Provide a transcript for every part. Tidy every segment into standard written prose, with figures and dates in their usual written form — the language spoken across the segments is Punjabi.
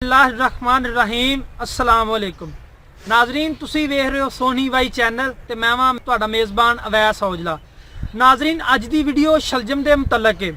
बिस्मिल्लाहिर्रहमानिर्रहीम अस्सलाम वालेकुम नाजरीन तुसी वेख रहे हो सोनी वाई चैनल ते मैं वां तुहाडा मेज़बान अवैस औजला। नाजरीन अज दी वीडियो शलजम दे मुतलक है।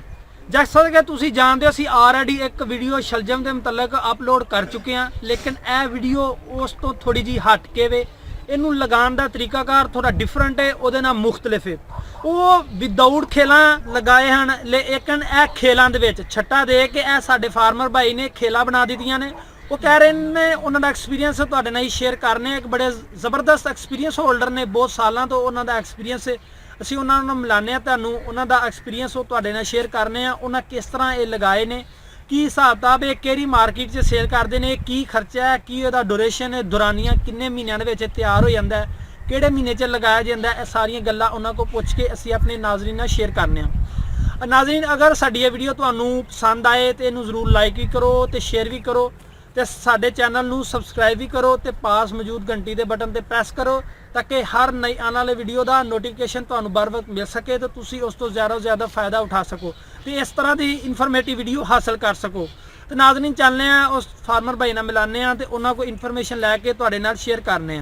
जैसा कि तुसी जानते हो असी ऑलरेडी एक वीडियो शलजम दे मुतलक अपलोड कर चुके हैं, लेकिन यह वीडियो उस तो थोड़ी जी हट के वे इनू लगाने का तरीकाकार थोड़ा डिफरेंट है, वो ना मुख्तलिफ है। वो विदाउट खेल लगाए हैं, लेकिन यह खेलों के छट्टा दे के साडे फार्मर भाई ने खेला बना दित्तियां ने। वो कह रहे ने उन्होंने एक्सपीरियंस तुहाडे नाल शेयर करने, एक बड़े जबरदस्त एक्सपीरियंस होल्डर ने, बहुत सालों तो उन्होंने एक्सपीरियंस है। ਅਸੀਂ ਉਹਨਾਂ ਨੂੰ ਮਿਲਾਨੇ ਆ, ਤੁਹਾਨੂੰ ਉਹਨਾਂ ਦਾ ਐਕਸਪੀਰੀਅੰਸ ਉਹ ਤੁਹਾਡੇ ਨਾਲ ਸ਼ੇਅਰ ਕਰਨੇ ਆ। ਉਹਨਾਂ ਕਿਸ ਤਰ੍ਹਾਂ ਇਹ ਲਗਾਏ ਨੇ, ਕੀ ਹਿਸਾਬ ਕਿਤਾਬ ਹੈ, ਕਿਹੜੀ ਮਾਰਕੀਟ 'ਚ ਸੇਲ ਕਰਦੇ ਨੇ, ਕੀ ਖਰਚਾ ਹੈ, ਕੀ ਉਹਦਾ ਡਿਊਰੇਸ਼ਨ ਹੈ, ਦੁਰਾਨੀਆਂ ਕਿੰਨੇ ਮਹੀਨਿਆਂ ਦੇ ਵਿੱਚ ਤਿਆਰ ਹੋ ਜਾਂਦਾ ਹੈ, ਕਿਹੜੇ ਮਹੀਨੇ 'ਚ ਲਗਾਇਆ ਜਾਂਦਾ ਹੈ, ਇਹ ਸਾਰੀਆਂ ਗੱਲਾਂ ਉਹਨਾਂ ਕੋਲ ਪੁੱਛ ਕੇ ਅਸੀਂ ਆਪਣੇ ਨਾਜ਼ਰੀਨ ਨਾਲ ਸ਼ੇਅਰ ਕਰਨੇ ਆ। ਨਾਜ਼ਰੀਨ ਅਗਰ ਸਾਡੀ ਇਹ ਵੀਡੀਓ ਤੁਹਾਨੂੰ ਪਸੰਦ ਆਏ ਤੇ ਇਹਨੂੰ ਜ਼ਰੂਰ ਲਾਈਕ ਵੀ ਕਰੋ ਤੇ ਸ਼ੇਅਰ ਵੀ ਕਰੋ ਤੇ ਸਾਡੇ ਚੈਨਲ ਨੂੰ ਸਬਸਕ੍ਰਾਈਬ ਵੀ ਕਰੋ ਤੇ ਪਾਸ ਮੌਜੂਦ ਘੰਟੀ ਦੇ ਬਟਨ ਤੇ ਪ੍ਰੈਸ ਕਰੋ ताकि हर नई आने वाले वीडियो का नोटिफिकेशन तो बर वक्त मिल सके तो तुसी उस तो ज़्यादा फ़ायदा उठा सको तो इस तरह की इन्फॉर्मेटिव वीडियो हासिल कर सको। तो नाज़रीन चलने उस फार्मर भाई नाल मिलाने तो उन्होंने को इन्फॉर्मेशन लैके तुहाडे नाल शेयर करने।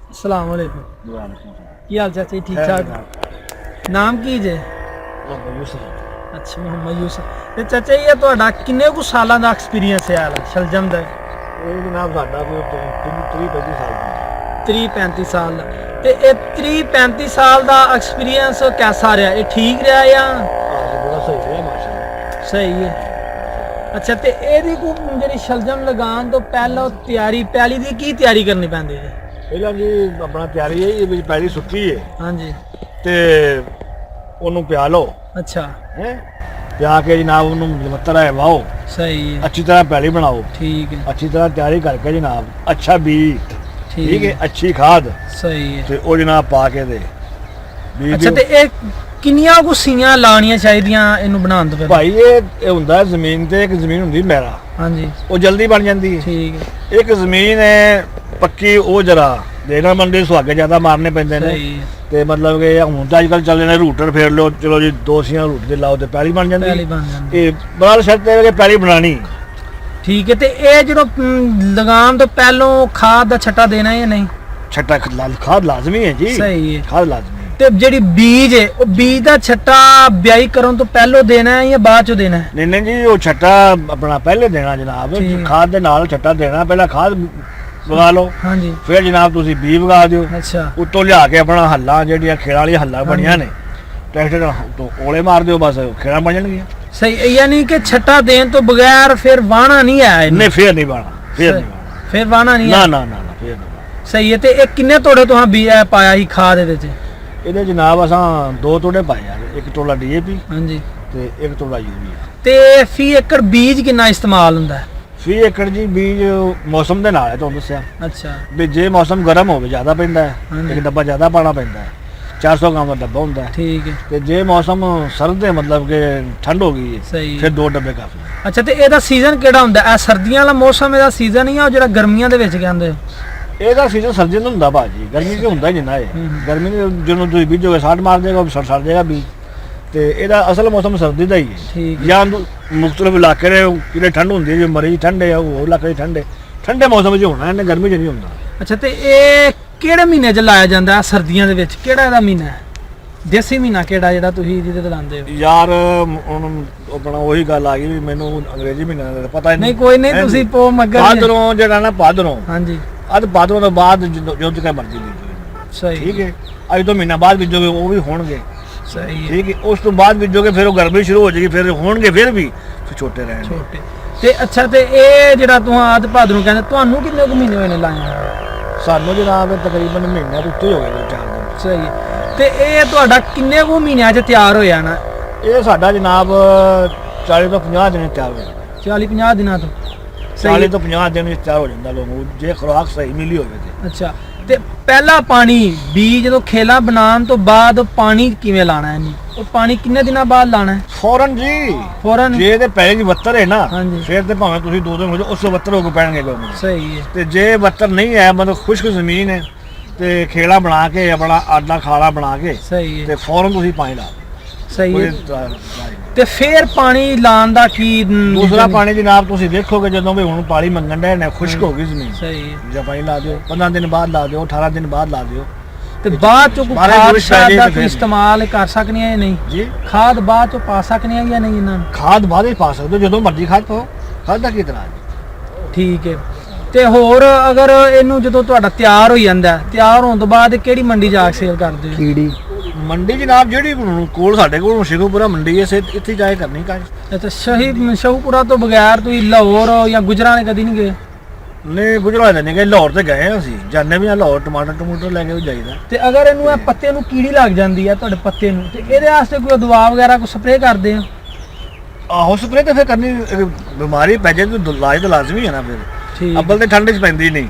अस्सलाम वालेकुम, की हाल चाचा? ठीक ठाक। नाम की जे? अच्छा, मोहम्मद यूसुफ। तो चाचा ये तुहाडा किन्ने कु सालां दा एक्सपीरियंस है शलजम दा? जनाब साडा कोई 30-35 साल 30-35 साल ਦਾ। ਤੇ ਇਹ 30-35 ਸਾਲ ਦਾ ਐਕਸਪੀਰੀਅੰਸ ਕਿਹਦਾ ਰਿਹਾ? ਇਹ ਠੀਕ ਰਿਹਾ ਜਾਂ ਬੜਾ ਸਹੀ ਰਿਹਾ? ਮਾਸ਼ਾਅੱਲਾ ਸਹੀ ਹੈ। ਅੱਛਾ, ਤੇ ਇਹਦੀ ਕੋਈ ਜਿਹੜੀ ਸ਼ਲਜਮ ਲਗਾਉਣ ਤੋਂ ਪਹਿਲਾਂ ਤਿਆਰੀ ਪਹਿਲੀ ਦੀ ਕੀ ਤਿਆਰੀ ਕਰਨੀ ਪੈਂਦੀ ਹੈ? ਪਹਿਲਾਂ ਜੀ ਆਪਣਾ ਤਿਆਰੀ ਹੈ, ਇਹ ਵਿੱਚ ਪਹਿਲੀ ਸੁੱਕੀ ਹੈ। ਹਾਂਜੀ। ਤੇ ਉਹਨੂੰ ਪਿਆ ਲਓ। ਅੱਛਾ ਹੈ, ਪਿਆ ਕੇ ਜਨਾਬ ਉਹਨੂੰ ਮਤਰਾ ਹੈ ਵਾਓ। ਸਹੀ ਹੈ। ਅੱਛੀ ਤਰ੍ਹਾਂ ਪਹਿਲੀ ਬਣਾਓ। ਠੀਕ ਹੈ। ਅੱਛੀ ਤਰ੍ਹਾਂ ਤਿਆਰੀ ਕਰਕੇ ਜਨਾਬ ਅੱਛਾ ਬੀਜ, ठीक है, अच्छी खाद सही है, ਤੇ ਉਹ ਜਨਾਬ ਪਾ ਕੇ ਦੇ। ਅੱਛਾ, ਤੇ ਇਹ ਕਿੰਨੀਆਂ ਗੁੱਸੀਆਂ ਲਾਣੀਆਂ ਚਾਹੀਦੀਆਂ ਇਹਨੂੰ ਬਣਾਉਣ ਤੋਂ ਪਹਿਲਾਂ? ਭਾਈ ਇਹ ਹੁੰਦਾ ਜ਼ਮੀਨ ਤੇ, ਇੱਕ ਜ਼ਮੀਨ ਹੁੰਦੀ ਮੇਰਾ। ਹਾਂਜੀ। ਉਹ ਜਲਦੀ ਬਣ ਜਾਂਦੀ ਹੈ। ਠੀਕ ਹੈ। ਇੱਕ ਜ਼ਮੀਨ ਹੈ ਪੱਕੀ, ਉਹ ਜਰਾ ਦੇਣਾ ਮੰਡੀ ਸੁਹਾਗੇ ਜ਼ਿਆਦਾ ਮਾਰਨੇ ਪੈਂਦੇ ਨੇ। ਤੇ ਮਤਲਬ ਕਿ ਹੁਣ ਤਾਂ ਅੱਜ ਕੱਲ੍ਹ ਚੱਲਦੇ ਨੇ ਰੂਟਰ ਫੇਰ ਲਓ, ਚਲੋ ਜੀ ਦੋ ਸੀਆਂ ਰੂਟ ਦੇ ਲਾਓ ਤੇ ਪੈਲੀ ਬਣ ਜਾਂਦੀ ਹੈ। ਇਹ ਬੜਾ ਸ਼ਰਤ ਹੈ ਕਿ ਪੈਲੀ ਬਣਾਣੀ। ठीक है। तो ये जो लगान तो पहलों खाद का छट्टा देना है या नहीं? छट्टा खाद लाजमी है जी। सही है, खाद लाजमी है। ते जेडी बीज है वो बीज का छट्टा ब्याई करन तो पहलों देना है या बाद चो देना है? नहीं जी, वो छट्टा अपना पहले देना जनाब। खाद दे नाल छट्टा देना, पहला खाद लगा लो। हाँ जी। फिर जनाब तुसी बीज लगा दियो। अच्छा। उत्तों लिया के अपना हल्ला जेडी खेड़ा वाली हल्ला बनिया ने ट्रैक्टर तो ओले मार दियो, बस खेड़ा बन जाएंगे। सही, यानी कि छट्टा देने तो बगैर फिर वाना नहीं है? नहीं, फिर नहीं वाना, फिर नहीं वाना, फिर वाना नहीं ना ना ना ना, फिर नहीं। सही है। ते एक किन्ने तोड़े तुहां बी पाया ही खाद दे विच? ਇਹਦੇ ਜਨਾਬ ਅਸਾਂ 2 ਤੋੜੇ ਪਾਏ ਆ, ਇੱਕ ਤੋੜਾ ਡੀਏਪੀ ਹਾਂਜੀ ਤੇ ਇੱਕ ਤੋੜਾ ਯੂਰੀਆ। ਤੇ ਫੀ ਏਕੜ ਬੀਜ ਕਿੰਨਾ ਇਸਤੇਮਾਲ ਹੁੰਦਾ ਹੈ? ਫੀ ਏਕੜ ਜੀ ਬੀਜ ਮੌਸਮ ਦੇ ਨਾਲ ਹੈ, ਤੁਹਾਨੂੰ ਦੱਸਿਆ। ਅੱਛਾ। ਵੀ ਜੇ ਮੌਸਮ ਗਰਮ ਹੋਵੇ ਜ਼ਿਆਦਾ ਪੈਂਦਾ ਹੈ, ਇੱਕ ਡੱਬਾ ਜ਼ਿਆਦਾ ਪਾਣਾ ਪੈਂਦਾ ਹੈ, 400 ਗ੍ਰਾਮ ਦਾ ਡੱਬਾ ਹੁੰਦਾ ਹੈ। ਠੀਕ ਹੈ। ਤੇ ਜੇ ਮੌਸਮ ਸਰਦ ਹੈ, ਮਤਲਬ ਕਿ ਠੰਡ ਹੋ ਗਈ ਹੈ, ਫਿਰ 2 ਡੱਬੇ ਕਾਫੀ। ਅੱਛਾ, ਤੇ ਇਹਦਾ ਸੀਜ਼ਨ ਕਿਹੜਾ ਹੁੰਦਾ? ਇਹ ਸਰਦੀਆਂ ਵਾਲਾ ਮੌਸਮ ਇਹਦਾ ਸੀਜ਼ਨ ਹੀ ਆ, ਉਹ ਜਿਹੜਾ ਗਰਮੀਆਂ ਦੇ ਵਿੱਚ ਕਹਿੰਦੇ? ਇਹਦਾ ਸੀਜ਼ਨ ਸਰਦੀਆਂ ਦਾ ਹੁੰਦਾ ਭਾਜੀ, ਗਰਮੀ ਚ ਹੁੰਦਾ ਜਿੰਨਾ ਇਹ। ਗਰਮੀ ਜਦੋਂ ਤੁਸੀਂ ਬੀਜੋਗੇ ਸਾੜ ਮਾਰ ਦੇਗਾ, ਸੜ ਜਾਏਗਾ ਬੀਜ। ਤੇ ਇਹਦਾ ਅਸਲ ਮੌਸਮ ਸਰਦੀ ਦਾ ਹੀ ਹੈ। ਜਾਂ ਮੁਖਤਲਿਫ ਇਲਾਕੇ ਨੇ ਕਿਹੜੇ ਠੰਡ ਹੁੰਦੀ ਹੈ, ਜੇ ਮਰੀ ਠੰਡੇ ਆ ਉਹ ਇਲਾਕੇ ਠੰਡੇ ਠੰਡੇ ਮੌਸਮ 'ਚ ਹੋਣਾ, ਇਹਨੇ ਗਰਮੀ 'ਚ ਨਹੀਂ ਹੁੰਦਾ। ਅੱਛਾ, ਤੇ ਇਹ ਕਿਹੜੇ ਮਹੀਨੇ 'ਚ ਲਾਇਆ ਜਾਂਦਾ ਸਰਦੀਆਂ ਦੇ ਵਿੱਚ? ਕਿਹੜਾ ਇਹਦਾ ਮਹੀਨਾ ਹੈ? ਦੇਸੀ ਮਹੀਨਾ ਕਿਹੜਾ ਜਿਹੜਾ ਤੁਸੀਂ ਜਿਹਦੇ ਤੇ ਲਾਉਂਦੇ ਹੋ? ਯਾਰ ਹੁਣ ਆਪਣਾ ਉਹੀ ਗੱਲ ਆ ਗਈ ਵੀ ਮੈਨੂੰ ਅੰਗਰੇਜ਼ੀ ਮਹੀਨਾ ਦਾ ਪਤਾ ਨਹੀਂ। ਕੋਈ ਨਹੀਂ, ਤੁਸੀਂ ਪੋ ਮੱਗਰ ਭਾਦਰੋਂ ਜਿਹੜਾ ਨਾ, ਭਾਦਰੋਂ। ਹਾਂਜੀ। ਅੱਜ ਭਾਦਰੋਂ ਤੋਂ ਬਾਅਦ ਜਦੋਂ ਤੱਕ ਮਰਜ਼ੀ ਬੀਜੋ। ਸਹੀ, ਠੀਕ ਹੈ। ਅੱਜ ਤੋਂ ਮਹੀਨਾ ਬਾਅਦ ਬੀਜੋਗੇ ਉਹ ਵੀ ਹੋਣਗੇ। ਸਹੀ, ਠੀਕ ਹੈ। ਉਸ ਤੋਂ ਬਾਅਦ ਬੀਜੋਗੇ ਫਿਰ ਉਹ ਗਰਮੀ ਸ਼ੁਰੂ ਹੋ ਜਾਏਗੀ, ਫਿਰ ਹੋਣਗੇ, ਫਿਰ ਵੀ ਛੋਟੇ ਰਹਿਣਗੇ। ਛੋਟੇ। ਤੇ ਅੱਛਾ, ਤੇ ਇਹ ਜਿਹੜਾ ਤੁਸੀਂ ਆਦ ਭਾਦਰੋਂ ਕਹਿੰਦੇ, ਤੁਹਾਨੂੰ ਕਿੰਨੇ ਕੁ ਮਹੀਨੇ ਹੋਏ ਨੇ ਲਾਇਆ? ਸਾਨੂੰ ਜਨਾਬ ਤਕਰੀਬਨ ਮਹੀਨਾ ਤੋਂ ਉੱਤੇ ਹੋ ਗਏ 4 ਦਿਨ। ਸਹੀ। ਤੇ ਇਹ ਤੁਹਾਡਾ ਕਿੰਨੇ ਕੁ ਮਹੀਨਿਆਂ 'ਚ ਤਿਆਰ ਹੋ ਜਾਣਾ? ਇਹ ਸਾਡਾ ਜਨਾਬ 40 ਤੋਂ 50 ਦਿਨ ਤਿਆਰ ਹੋ ਜਾਂਦਾ। 40-50 ਦਿਨਾਂ ਤੋਂ? 40 ਤੋਂ 50 ਦਿਨ ਵਿੱਚ ਤਿਆਰ ਹੋ ਜਾਂਦਾ ਲੋਗੋ, ਜੇ ਖੁਰਾਕ ਸਹੀ ਮਿਲੀ ਹੋਵੇ ਤੇ। ਅੱਛਾ, ਤੇ ਪਹਿਲਾ ਪਾਣੀ ਬੀਜ ਜਦੋਂ ਖੇਲਾ ਬਣਾਉਣ ਤੋਂ ਬਾਅਦ ਪਾਣੀ ਕਿਵੇਂ ਲਾਣਾ ਇਹਨੂੰ? ਉਹ ਪਾਣੀ ਕਿੰਨੇ ਦਿਨਾਂ ਬਾਅਦ ਲਾਣਾ ਹੈ? ਫੌਰਨ ਜੀ, ਫੌਰਨ। ਜੇ ਇਹਦੇ ਪਹਿਲੇ ਦੀ ਵੱਤਰ ਹੈ ਨਾ, ਫਿਰ ਤੇ ਭਾਵੇਂ ਤੁਸੀਂ 2 ਦਿਨ ਹੋ ਜਾਓ, ਉਸ ਤੋਂ ਵੱਤਰ ਹੋ ਕੇ ਪੈਣਗੇ ਲੋਕ। ਸਹੀ ਹੈ। ਤੇ ਜੇ ਵੱਤਰ ਨਹੀਂ ਹੈ, ਮਤਲਬ ਖੁਸ਼ਕ ਜ਼ਮੀਨ ਹੈ, ਤੇ ਖੇਲਾ ਬਣਾ ਕੇ ਆਪਣਾ ਆਡਾ ਖਾਲਾ ਬਣਾ ਕੇ, ਸਹੀ ਹੈ, ਤੇ ਫੌਰਨ ਤੁਸੀਂ ਪਾਣੀ ਲਾ। ਸਹੀ ਹੈ। ਤੇ ਫਿਰ ਪਾਣੀ ਲਾਉਣ ਦਾ ਕੀ ਦੂਸਰਾ ਪਾਣੀ ਜਨਾਬ ਤੁਸੀਂ ਦੇਖੋਗੇ ਜਦੋਂ ਵੀ ਹੁਣ ਪਾਣੀ ਮੰਗਣ ਦੇ ਨੇ ਖੁਸ਼ਕ ਹੋ ਗਈ ਜ਼ਮੀਨ ਸਹੀ ਜਾਂ ਪਾਣੀ ਲਾ ਦਿਓ 15 ਦਿਨ ਬਾਅਦ ਲਾ ਦਿਓ 18 ਦਿਨ ਬਾਅਦ ਲਾ ਦਿਓ ਤੇ ਬਾਅਦ ਚੋਂ ਖਾਦ ਦਾ ਕੋਈ ਇਸਤੇਮਾਲ ਕਰ ਸਕਨੇ ਆ ਜਾਂ ਨਹੀਂ ਜੀ ਖਾਦ ਬਾਅਦ ਚੋਂ ਪਾ ਸਕਨੇ ਆ ਜਾਂ ਨਹੀਂ ਇਹਨਾਂ ਨੂੰ ਖਾਦ ਬਾਅਦ ਹੀ ਪਾ ਸਕਦੇ ਹੋ ਜਦੋਂ ਮਰਜ਼ੀ ਖਾਦ ਪਾਓ ਖਾਦ ਦਾ ਕੀ ਇਤਰਾਜ਼ ਠੀਕ ਹੈ ਤੇ ਹੋਰ ਅਗਰ ਇਹਨੂੰ ਜਦੋਂ ਤੁਹਾਡਾ ਤਿਆਰ ਹੋ ਜਾਂਦਾ ਤਿਆਰ ਹੋਣ ਤੋਂ ਬਾਅਦ ਕਿਹੜੀ ਮੰਡੀ ਜਾ ਕੇ ਸੇਲ ਕਰਦੇ ਹੋ ਕੀੜੀ ਮੰਡੀ ਜਨਾਬ ਜਿਹੜੀ ਕੋਲ ਸਾਡੇ ਕੋਲ ਸ਼ੇਖੂਪੁਰਾ ਮੰਡੀ ਹੈ ਇੱਥੇ ਜਾ ਕੇ ਕਰਨੀ ਕਾਜ ਤੇ ਸ਼ਹੀਪੁਰਾ ਤੋਂ ਬਗੈਰ ਤੁਸੀਂ ਲਾਹੌਰ ਜਾਂ ਗੁਜਰਾਂਵਾਲੇ ਕਦੀ ਨਹੀਂ ਗਏ ਨਹੀਂ ਗੁਜਰਾਂਵਾਲੇ ਨਹੀਂ ਗਏ ਲਾਹੌਰ ਤੇ ਗਏ ਅਸੀਂ ਜਾਣੇ ਵੀ ਆ ਲਾਹੌਰ ਟਮਾਟਰ ਲੈ ਕੇ ਵੀ ਜਾਈਦਾ ਤੇ ਅਗਰ ਇਹਨੂੰ ਇਹ ਪੱਤੇ ਨੂੰ ਕੀੜੀ ਲੱਗ ਜਾਂਦੀ ਹੈ ਤੁਹਾਡੇ ਪੱਤੇ ਨੂੰ ਤੇ ਇਹਦੇ ਵਾਸਤੇ ਕੋਈ ਦਵਾ ਵਗੈਰਾ ਕੋਈ ਸਪਰੇਅ ਕਰਦੇ ਆ ਆਹੋ ਸਪਰੇਅ ਤੇ ਫਿਰ ਕਰਨੀ ਬਿਮਾਰੀ ਪੈ ਜਾਏ ਤਾਂ ਇਲਾਜ ਤਾਂ ਲਾਜ਼ਮੀ ਹੈ ਨਾ ਫਿਰ ਅੱਬਲ ਤੇ ਠੰਡ 'ਚ ਪੈਂਦੀ ਨਹੀਂ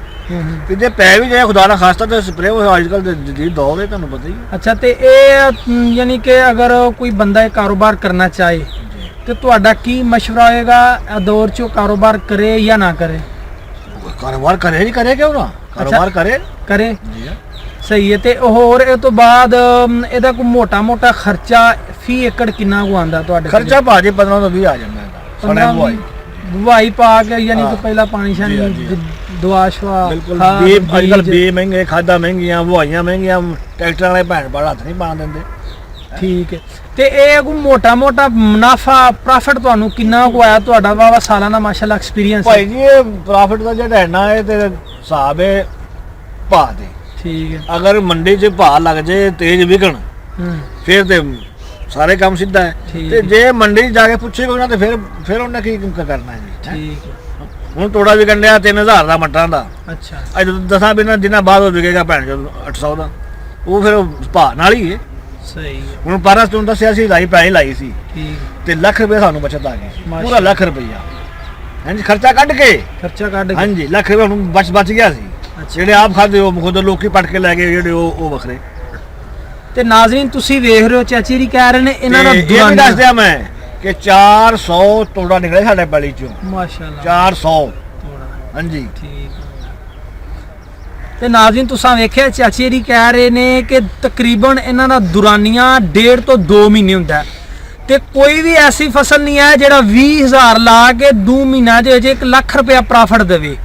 ਤੇ ਜੇ ਪੈ ਵੀ ਜਾਏ ਖੁਦਾ ਨਾ ਖਾਸਤਾ ਤੇ ਸਪਰੇਅ ਅੱਜ ਕੱਲ੍ਹ ਦੇ ਜਦੀਦ ਦੌਰ ਹੈ ਤੁਹਾਨੂੰ ਪਤਾ ਹੀ ਹੈ ਅੱਛਾ ਤੇ ਇਹ ਯਾਨੀ ਕਿ ਅਗਰ ਕੋਈ ਬੰਦਾ ਇਹ ਕਾਰੋਬਾਰ ਕਰਨਾ ਚਾਹੇ ਤੇ ਤੁਹਾਡਾ ਕੀ ਮਸ਼ਵਰਾ ਹੋਏਗਾ ਇਹ ਦੌਰ 'ਚ ਕਾਰੋਬਾਰ ਕਰੇ ਜਾਂ ਨਾ ਕਰੇ ਕਾਰੋਬਾਰ ਕਰੇ ਜੀ ਕਰੇ ਕਿਉਂ ਨਾ ਕਾਰੋਬਾਰ ਕਰੇ ਜੀ ਸਹੀ ਹੈ ਤੇ ਹੋਰ ਇਹ ਤੋਂ ਬਾਅਦ ਇਹਦਾ ਕੋਈ ਮੋਟਾ ਖਰਚਾ ਫੀ ਏਕੜ ਕਿੰਨਾ ਕੁ ਆਉਂਦਾ ਤੁਹਾਡੇ ਖਰਚਾ ਭਾਜੀ 15 ਤੋਂ 20 ਆ ਜਾਂਦਾ ਹੈ ਦਵਾਈ ਪਾ ਕੇ ਯਾਨੀ ਕਿ ਪਹਿਲਾਂ ਪਾਣੀ ਛਾਣੀ ਦਵਾ ਸ਼ਵਾ ਬਿਲਕੁਲ ਅੱਜ ਕੱਲ ਬੇ ਮਹਿੰਗੇ ਖਾਦਾਂ ਮਹਿੰਗੀਆਂ ਦਵਾਈਆਂ ਮਹਿੰਗੀਆਂ ਟਰੈਕਟਰਾਂ ਵਾਲੇ ਭੈਣ ਭਾੜ ਹੱਥ ਨਹੀਂ ਪਾਣ ਦਿੰਦੇ ਠੀਕ ਹੈ ਤੇ ਇਹ ਕੋਈ ਮੋਟਾ ਮੁਨਾਫਾ ਪ੍ਰੋਫਿਟ ਤੁਹਾਨੂੰ ਕਿੰਨਾ ਕੁ ਆਇਆ ਤੁਹਾਡਾ ਵਾਵਾ ਸਾਲਾਨਾ ਮਾਸ਼ਾਅੱਲਾ ਐਕਸਪੀਰੀਅੰਸ ਭਾਈ ਜੀ ਇਹ ਪ੍ਰੋਫਿਟ ਦਾ ਜਿਹੜਾ ਹੈ ਨਾ ਇਹ ਤੇ ਹਿਸਾਬ ਹੈ ਭਾਅ ਦੇ ਠੀਕ ਹੈ ਅਗਰ ਮੰਡੀ 'ਚ ਭਾਅ ਲੱਗ ਜੇ ਤੇਜ਼ ਵਿਕਣ ਫਿਰ ਤੇ ਸਾਰੇ ਕੰਮ ਸਿੱਧਾ ਹੈ ਤੇ ਜੇ ਮੰਡੀ 'ਚ ਜਾ ਕੇ ਪੁੱਛੇਗਾ ਉਹਨਾਂ ਤੇ ਫਿਰ ਉਹਨੇ ਕੀ ਕਰਨਾ ਹੈ ਜੀ ਠੀਕ ਹੈ ਹੁਣ ਤੋੜਾ ਵੀ ਕੰਡਿਆ 3000 ਦਾ ਮਟਰਾਂ ਦਾ ਅੱਛਾ ਅੱਜ 10 ਦਿਨਾਂ ਬਾਅਦ ਉਹ ਵਿਕੇਗਾ ਭੈਣ ਚੋਂ 800 ਦਾ ਉਹ ਫਿਰ ਭਾਅ ਨਾਲ ਹੀ ਹੈ ਸਹੀ ਹੁਣ ਪਾਰਸ ਤੋਂ ਦੱਸਿਆ ਸੀ ਪੈਸੇ ਲਾਈ ਸੀ ਠੀਕ ਤੇ ਲੱਖ ਰੁਪਏ ਸਾਨੂੰ ਬਚਤ ਆ ਗਈ ਪੂਰਾ ਲੱਖ ਰੁਪਈਆ ਹਾਂਜੀ ਖਰਚਾ ਕੱਢ ਕੇ ਹਾਂਜੀ ਲੱਖ ਰੁਪਏ ਹੁਣ ਬਚ ਗਿਆ ਸੀ ਜਿਹੜੇ ਆਪ ਖਾਦੇ ਉਹ ਖੁਦ ਲੋਕੀ ਪਟ ਕੇ ਲੈ ਗਏ ਜਿਹੜੇ ਉਹ ਵੱਖਰੇ ਤੇ ਨਾਜ਼ਰੀਨ ਤੁਸੀਂ ਵੇਖ ਰਹੇ ਹੋ ਚਾਚੀ ਜੀ ਕਹਿ ਰਹੇ ਨੇ ਇਹਨਾਂ ਦਾ ਦੁਆਨ ਦੱਸ ਦਿਆਂ ਮੈਂ ਕਿ 400 ਤੋੜਾ ਨਿਕਲੇ ਸਾਡੇ ਪੈਲੀ ਚੋਂ ਮਾਸ਼ਾਅੱਲਾ 400 ਤੋੜਾ ਹਾਂਜੀ ਠੀਕ ਤੇ ਨਾਜ਼ਰੀਨ ਤੁਸੀਂ ਵੇਖਿਆ ਚਾਚੀ ਜੀ ਕਹਿ ਰਹੇ ਨੇ ਕਿ ਤਕਰੀਬਨ ਇਹਨਾਂ ਦਾ ਦੁਰਾਨੀਆਂ 1.5 ਤੋਂ 2 ਮਹੀਨੇ ਹੁੰਦਾ ਤੇ ਕੋਈ ਵੀ ਐਸੀ ਫਸਲ ਨਹੀਂ ਹੈ ਜਿਹੜਾ 20000 ਲਾ ਕੇ 2 ਮਹੀਨਿਆਂ ਦੇ ਵਿੱਚ 1 ਲੱਖ ਰੁਪਇਆ ਪ੍ਰੋਫਿਟ ਦੇਵੇ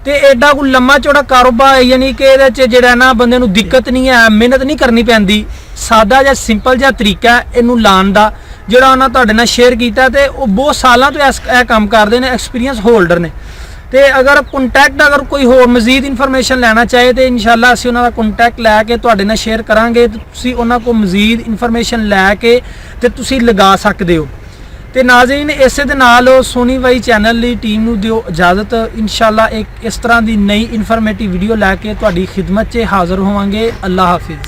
ਤੇ ਐਡਾ ਕੋਈ ਲੰਮਾ ਚੌੜਾ ਕਾਰੋਬਾਰ ਯਾਨੀ ਕਿ ਇਹਦੇ ਚ ਜਿਹੜਾ ਨਾ ਬੰਦੇ ਨੂੰ ਦਿੱਕਤ ਨਹੀਂ ਹੈ ਮਿਹਨਤ ਨਹੀਂ ਕਰਨੀ ਪੈਂਦੀ ਸਾਦਾ ਜਿਹਾ ਸਿੰਪਲ ਜਿਹਾ ਤਰੀਕਾ ਇਹਨੂੰ ਲਾਉਣ ਦਾ ਜਿਹੜਾ ਉਹਨਾਂ ਤੁਹਾਡੇ ਨਾਲ ਸ਼ੇਅਰ ਕੀਤਾ ਤੇ ਉਹ ਬਹੁਤ ਸਾਲਾਂ ਤੋਂ ਇਹ ਕੰਮ ਕਰਦੇ ਨੇ ਐਕਸਪੀਰੀਅੰਸ ਹੋਲਡਰ ਨੇ ਤੇ ਅਗਰ ਅਗਰ ਕੋਈ ਹੋਰ ਮਜ਼ੀਦ ਇਨਫੋਰਮੇਸ਼ਨ ਲੈਣਾ ਚਾਹੇ ਤੇ ਇਨਸ਼ਾਅੱਲਾ ਅਸੀਂ ਉਹਨਾਂ ਦਾ ਕੰਟੈਕਟ ਲੈ ਕੇ ਤੁਹਾਡੇ ਨਾਲ ਸ਼ੇਅਰ ਕਰਾਂਗੇ ਤੇ ਤੁਸੀਂ ਉਹਨਾਂ ਕੋਲ ਮਜ਼ੀਦ ਇਨਫੋਰਮੇਸ਼ਨ ਲੈ ਕੇ ਤੇ ਤੁਸੀਂ ਲਗਾ ਸਕਦੇ ਹੋ ਤੇ ਨਾਜ਼ਰੀਨ ਇਸੇ ਦੇ ਨਾਲ ਸੋਨੀ ਬਾਈ ਚੈਨਲ ਲਈ ਟੀਮ ਨੂੰ ਦਿਓ ਇਜਾਜ਼ਤ ਇਨਸ਼ਾਅੱਲਾ ਇੱਕ ਇਸ ਤਰ੍ਹਾਂ ਦੀ ਨਈ ਇਨਫੋਰਮੇਟਿਵ ਵੀਡੀਓ ਲੈ ਕੇ ਤੁਹਾਡੀ ਖਿਦਮਤ 'ਚ ਹਾਜ਼ਰ ਹੋਵਾਂਗੇ ਅੱਲਾ ਹਾਫਿਜ਼।